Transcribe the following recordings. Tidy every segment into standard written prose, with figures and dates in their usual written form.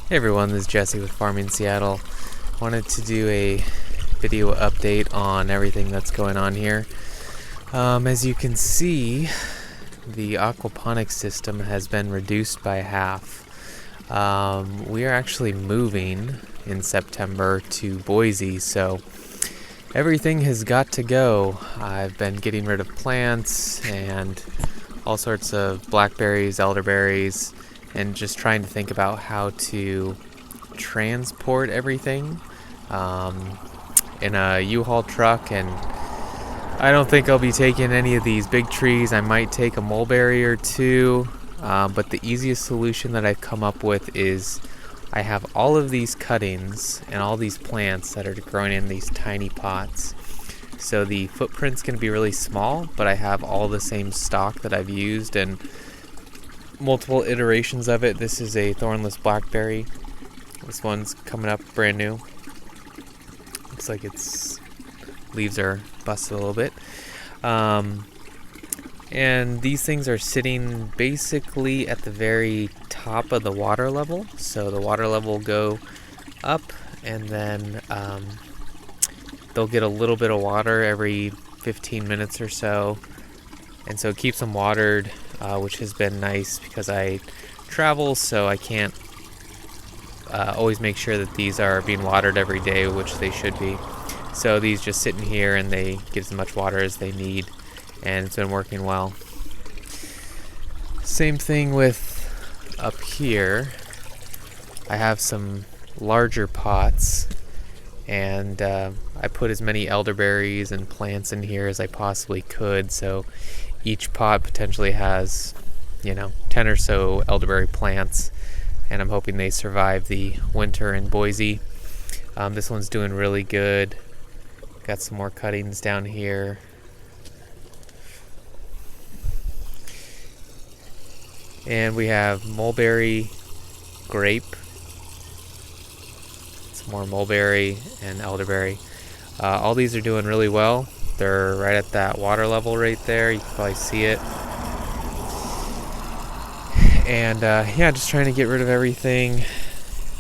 Hey everyone, this is Jesse with Farming Seattle. Wanted to do a video update on everything that's going on here. As you can see, the aquaponics system has been reduced by half. We are actually moving in September to Boise, so everything has got to go. I've been getting rid of plants and all sorts of blackberries, elderberries, and just trying to think about how to transport everything in a U-Haul truck. And I don't think I'll be taking any of these big trees. I might take a mulberry or two, but the easiest solution that I've come up with is I have all of these cuttings and all these plants that are growing in these tiny pots. So the footprint's going to be really small, but I have all the same stock that I've used and multiple iterations of it. This is a thornless blackberry. This one's coming up brand new. Looks like its leaves are busted a little bit. And these things are sitting basically at the very top of the water level. So the water level will go up, and then they'll get a little bit of water every 15 minutes or so. And so it keeps them watered, which has been nice because I travel, so I can't always make sure that these are being watered every day, which they should be. So these just sit in here and they get as much water as they need, and it's been working well. Same thing with up here. I have some larger pots, and I put as many elderberries and plants in here as I possibly could, so each pot potentially has 10 or so elderberry plants, and I'm hoping they survive the winter in Boise. This one's doing really good. Got some more cuttings down here. And we have Mulberry Grape. Some more mulberry and elderberry. All these are doing really well. They're right at that water level right there. You can probably see it. And just trying to get rid of everything.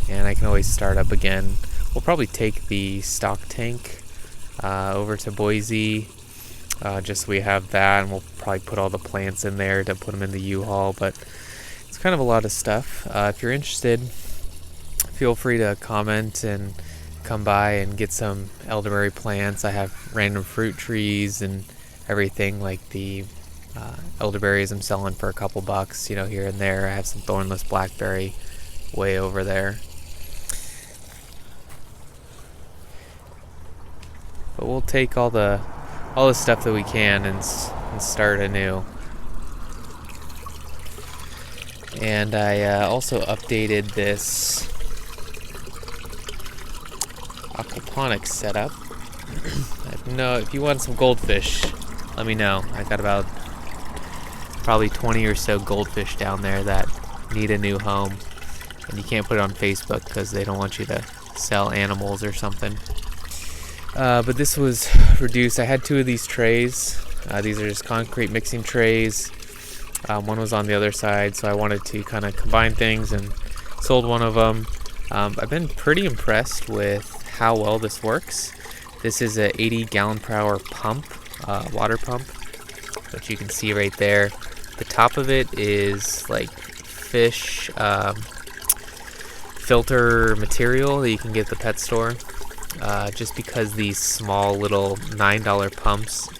And I can always start up again. We'll probably take the stock tank over to Boise, just so we have that, and we'll probably put all the plants in there to put them in the U-Haul. But it's kind of a lot of stuff. If you're interested, feel free to comment and come by and get some elderberry plants. I have random fruit trees and everything, like the elderberries I'm selling for a couple bucks, here and there. I have some thornless blackberry way over there. But we'll take all the stuff that we can and start anew. And I also updated this aquaponics setup. If you want some goldfish, let me know. I got about probably 20 or so goldfish down there that need a new home, and you can't put it on Facebook because they don't want you to sell animals or something. But this was reduced. I had two of these trays. These are just concrete mixing trays. One was on the other side, so I wanted to kind of combine things and sold one of them. I've been pretty impressed with how well this works. This is a 80 gallon per hour pump, water pump, which you can see right there. The top of it is like fish filter material that you can get at the pet store. Just because these small little $9 pumps,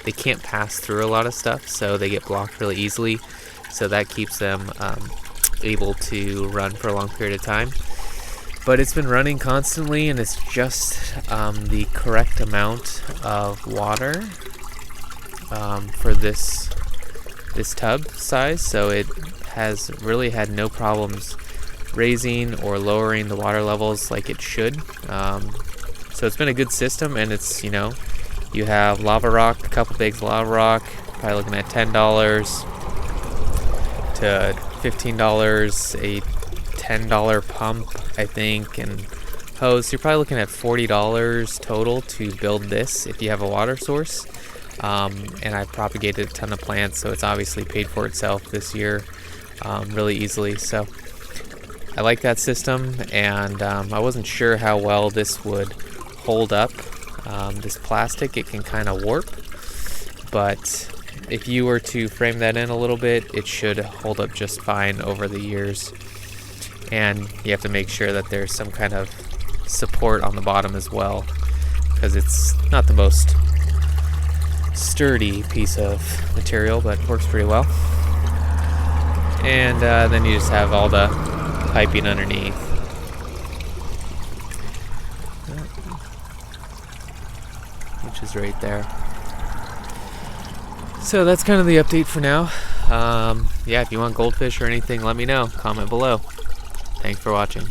they can't pass through a lot of stuff, so they get blocked really easily. So that keeps them able to run for a long period of time. But it's been running constantly, and it's just the correct amount of water for this tub size. So it has really had no problems raising or lowering the water levels like it should. So it's been a good system, and it's, you have lava rock, a couple bags of lava rock, probably looking at $10 to $15, a $10 pump, I think, and hose. So you're probably looking at $40 total to build this if you have a water source. And I've propagated a ton of plants, so it's obviously paid for itself this year really easily. So I like that system, and I wasn't sure how well this would hold up. This plastic, it can kind of warp, but if you were to frame that in a little bit, it should hold up just fine over the years. And you have to make sure that there's some kind of support on the bottom as well, because it's not the most sturdy piece of material, but works pretty well. And then you just have all the piping underneath. Which is right there. So that's kind of the update for now. Yeah, if you want goldfish or anything, let me know. Comment below. Thanks for watching.